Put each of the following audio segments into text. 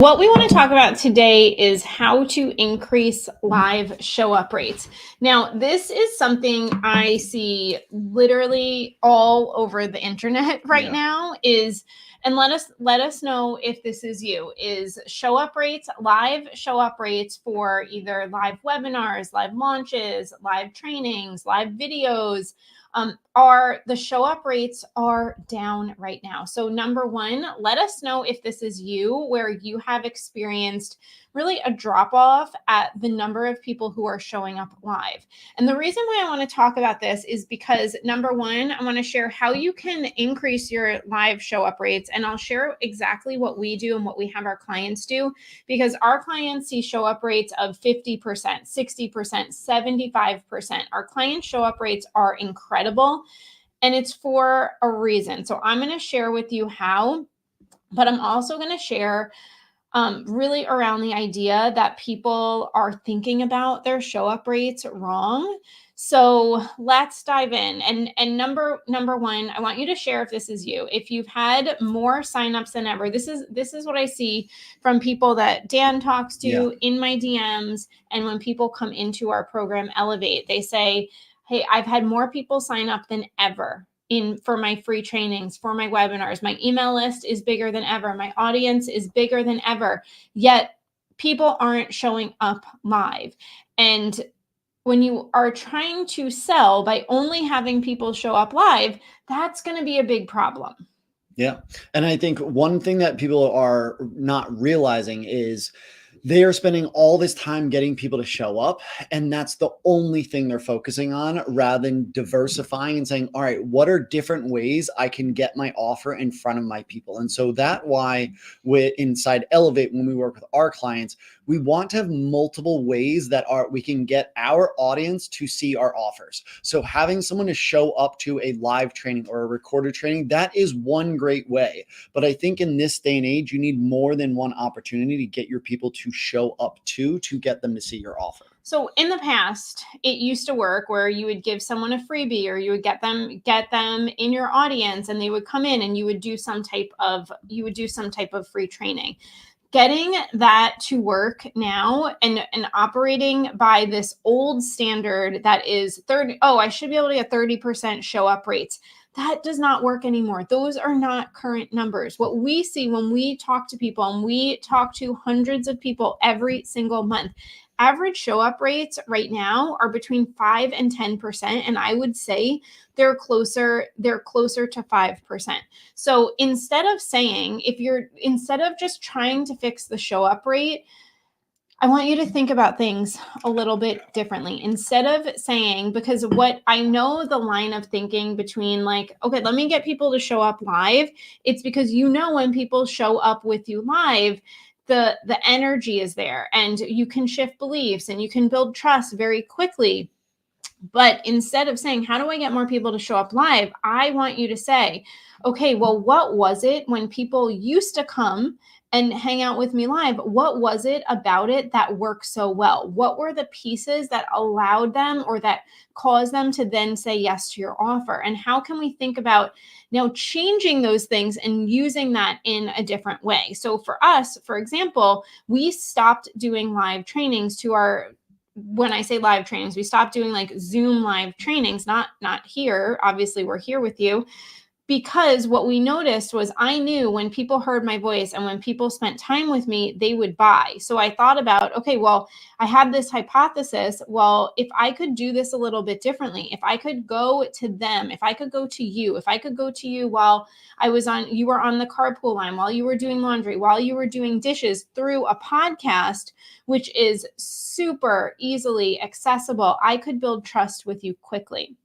What we want to talk about today is how to increase live show up rates. Now, this is something I see literally all over the internet right now and let us know if this is you, is live show up rates for either live webinars, live launches, live trainings, live videos. Are the show up rates are down right now. So number one, let us know if this is you, where you have experienced really a drop off at the number of people who are showing up live. And the reason why I want to talk about this is because number one, I want to share how you can increase your live show up rates. And I'll share exactly what we do and what we have our clients do, because our clients see show up rates of 50%, 60%, 75%. Our client show up rates are incredible. And it's for a reason. So I'm going to share with you how, but I'm also going to share really around the idea that people are thinking about their show up rates wrong. So let's dive in. And number one, I want you to share if this is you. If you've had more signups than ever, this is what I see from people that Dan talks to in my DMs, and when people come into our program Elevate, they say, "Hey, I've had more people sign up than ever for my free trainings, for my webinars. My email list is bigger than ever. My audience is bigger than ever. Yet people aren't showing up live." And when you are trying to sell by only having people show up live, that's going to be a big problem. Yeah. And I think one thing that people are not realizing is they are spending all this time getting people to show up, and that's the only thing they're focusing on, rather than diversifying and saying, all right, what are different ways I can get my offer in front of my people? And so that's why inside Elevate, when we work with our clients, we want to have multiple ways that we can get our audience to see our offers. So having someone to show up to a live training or a recorded training, that is one great way. But I think in this day and age, you need more than one opportunity to get your people to show up to get them to see your offer. So in the past, it used to work where you would give someone a freebie, or you would get them in your audience, and they would come in and you would do some type of free training. Getting that to work now and operating by this old standard that is I should be able to get 30% show up rates. That does not work anymore. Those are not current numbers. What we see when we talk to people, and we talk to hundreds of people every single month, average show up rates right now are between 5 and 10%. And I would say they're closer to 5%. So instead of just trying to fix the show up rate, I want you to think about things a little bit differently. Instead of saying, because what I know the line of thinking between like, okay, let me get people to show up live. It's because when people show up with you live, the energy is there, and you can shift beliefs and you can build trust very quickly. But instead of saying, how do I get more people to show up live? I want you to say, okay, well, what was it when people used to come and hang out with me live? What was it about it that worked so well? What were the pieces that allowed them, or that caused them to then say yes to your offer? And how can we think about now changing those things and using that in a different way? So for us, for example, we stopped doing live trainings when I say live trainings, we stopped doing like Zoom live trainings, not here. Obviously, we're here with you, because what we noticed was I knew when people heard my voice and when people spent time with me, they would buy. So I thought about, okay, well, I had this hypothesis. Well, if I could do this a little bit differently, if I could go to them, if I could go to you while you were on the carpool line, while you were doing laundry, while you were doing dishes, through a podcast, which is super easily accessible, I could build trust with you quickly.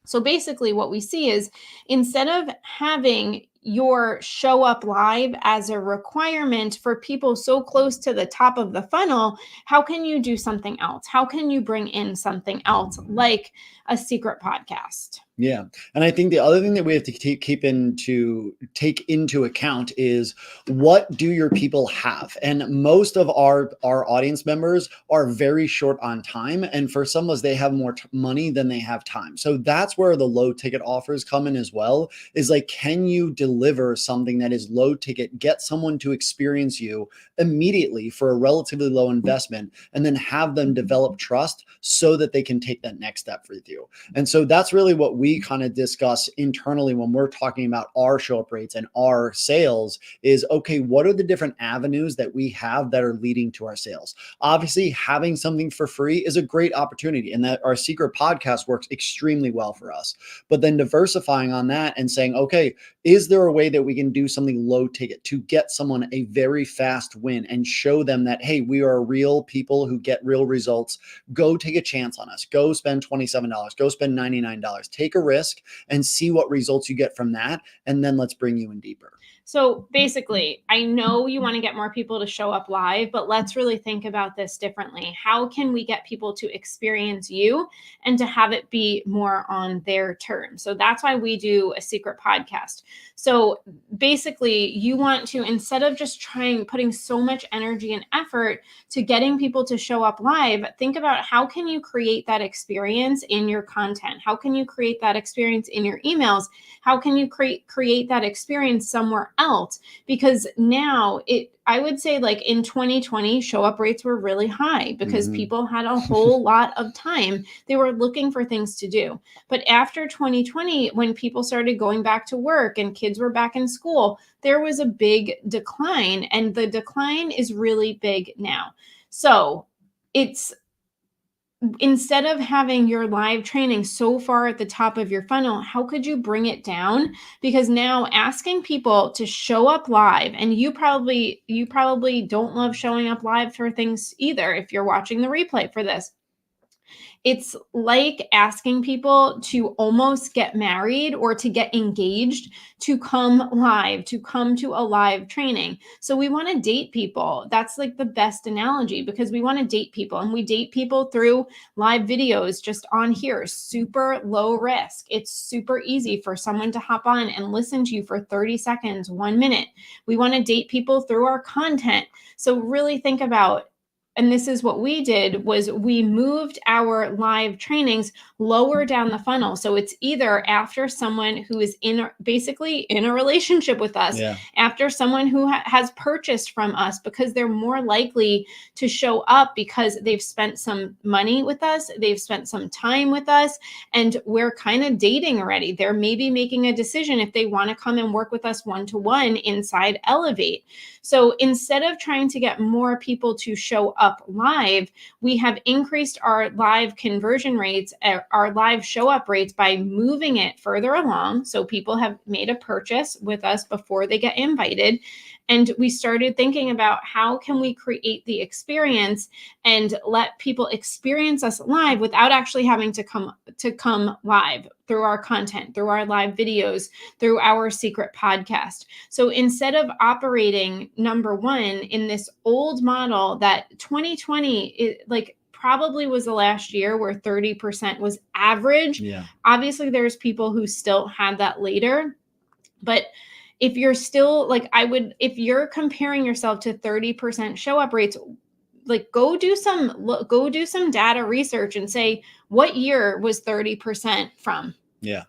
So basically what we see is, instead of having your show up live as a requirement for people so close to the top of the funnel, how can you do something else? How can you bring in something else, like a secret podcast? Yeah. And I think the other thing that we have to take into account is, what do your people have? And most of our audience members are very short on time. And for some of us, they have more money than they have time. So that's that's where the low ticket offers come in as well, is like, can you deliver something that is low ticket, get someone to experience you immediately for a relatively low investment, and then have them develop trust so that they can take that next step with you. And so that's really what we kind of discuss internally when we're talking about our show up rates and our sales is, okay, what are the different avenues that we have that are leading to our sales? Obviously, having something for free is a great opportunity, and that our secret podcast works extremely well for us. But then diversifying on that and saying, okay, is there a way that we can do something low ticket to get someone a very fast win and show them that, hey, we are real people who get real results. Go take a chance on us. Go spend $27. Go spend $99. Take a risk and see what results you get from that. And then let's bring you in deeper. So basically, I know you want to get more people to show up live, but let's really think about this differently. How can we get people to experience you and to have it be more on their terms? So that's why we do a secret podcast. So basically, you want to, instead of just putting so much energy and effort to getting people to show up live, think about how can you create that experience in your content? How can you create that experience in your emails? How can you create that experience somewhere else? Because now I would say like in 2020, show up rates were really high because people had a whole lot of time. They were looking for things to do. But after 2020, when people started going back to work and kids were back in school, there was a big decline, and the decline is really big now. So instead of having your live training so far at the top of your funnel, how could you bring it down? Because now asking people to show up live, and you probably don't love showing up live for things either if you're watching the replay for this. It's like asking people to almost get married or to get engaged to come live, to come to a live training. So we want to date people. That's like the best analogy, because we want to date people, and we date people through live videos just on here, super low risk. It's super easy for someone to hop on and listen to you for 30 seconds, 1 minute. We want to date people through our content. So really think about, and this is what we did, was we moved our live trainings lower down the funnel. So it's either after someone who is basically in a relationship with us, after someone who has purchased from us, because they're more likely to show up because they've spent some money with us, they've spent some time with us, and we're kind of dating already. They're maybe making a decision if they want to come and work with us one-to-one inside Elevate. So instead of trying to get more people to show up live, we have increased our live conversion rates, our live show up rates, by moving it further along. So people have made a purchase with us before they get invited. And we started thinking about how can we create the experience and let people experience us live without actually having to come live through our content, through our live videos, through our secret podcast. So instead of operating, number one, in this old model that 2020 probably was the last year where 30% was average. Obviously, there's people who still had that later, but if you're still if you're comparing yourself to 30% show up rates, go do some data research and say, what year was 30% from? Yeah.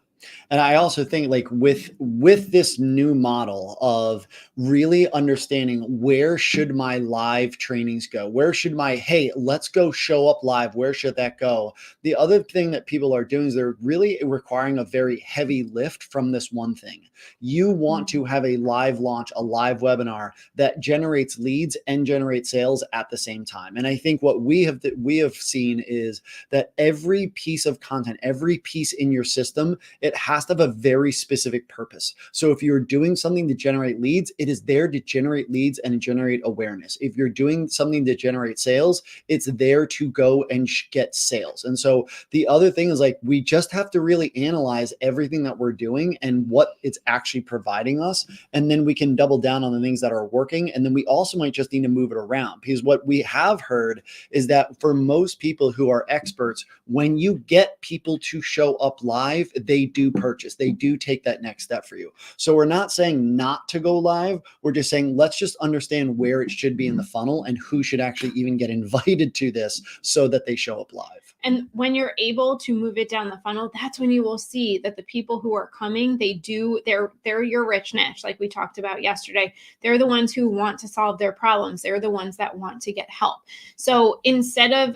And I also think with this new model of really understanding, where should my live trainings go? Where should hey, let's go show up live. Where should that go? The other thing that people are doing is they're really requiring a very heavy lift from this one thing. You want to have a live launch, a live webinar that generates leads and generates sales at the same time. And I think what we have seen is that every piece of content, every piece in your system, it has to have a very specific purpose. So if you're doing something to generate leads, it is there to generate leads and generate awareness. If you're doing something to generate sales, it's there to go and get sales. And so the other thing is we just have to really analyze everything that we're doing and what it's actually providing us. And then we can double down on the things that are working. And then we also might just need to move it around, because what we have heard is that for most people who are experts, when you get people to show up live, they do purchase, they do take that next step for you. So we're not saying not to go live. We're just saying, let's just understand where it should be in the funnel and who should actually even get invited to this so that they show up live. And when you're able to move it down the funnel, that's when you will see that the people who are coming, they're your rich niche, like we talked about yesterday. They're the ones who want to solve their problems. They're the ones that want to get help. So instead of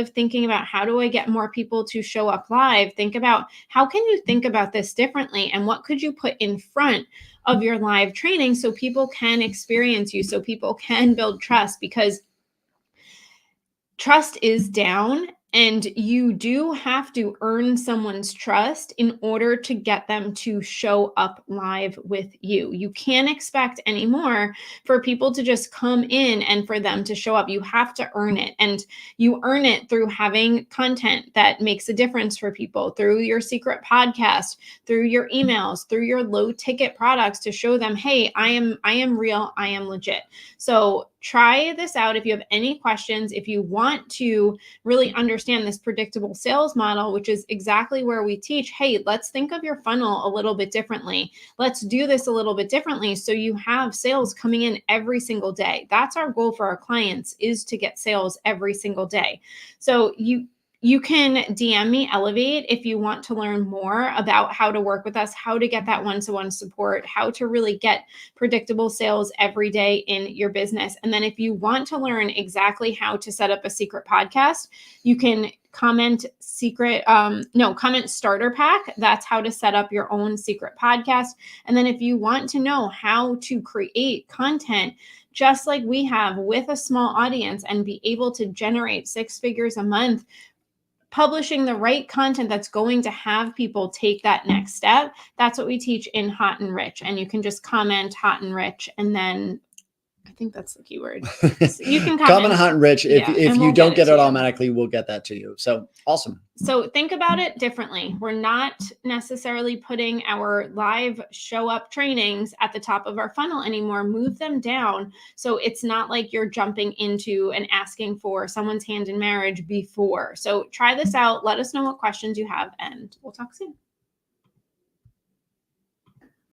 thinking about how do I get more people to show up live, think about how can you think about this differently, and what could you put in front of your live training so people can experience you, so people can build trust, because trust is down, and you do have to earn someone's trust in order to get them to show up live with you. You can't expect anymore for people to just come in and for them to show up. You have to earn it, and you earn it through having content that makes a difference for people, through your secret podcast, through your emails, through your low ticket products to show them, hey, I am real, I am legit. So try this out. If you have any questions, if you want to really understand this predictable sales model, which is exactly where we teach, hey, let's think of your funnel a little bit differently. Let's do this a little bit differently so you have sales coming in every single day. That's our goal for our clients, is to get sales every single day. So you can DM me Elevate if you want to learn more about how to work with us, how to get that one-to-one support, how to really get predictable sales every day in your business. And then if you want to learn exactly how to set up a secret podcast, you can comment starter pack. That's how to set up your own secret podcast. And then if you want to know how to create content just like we have with a small audience and be able to generate 6 figures a month, publishing the right content that's going to have people take that next step, that's what we teach in Hot and Rich. And you can just comment Hot and Rich, and then I think that's the keyword. So you can comment Hot and Rich. If we'll you don't get it automatically, we'll get that to you. So awesome. So think about it differently. We're not necessarily putting our live show up trainings at the top of our funnel anymore. Move them down. So it's not like you're jumping into and asking for someone's hand in marriage before. So try this out. Let us know what questions you have, and we'll talk soon.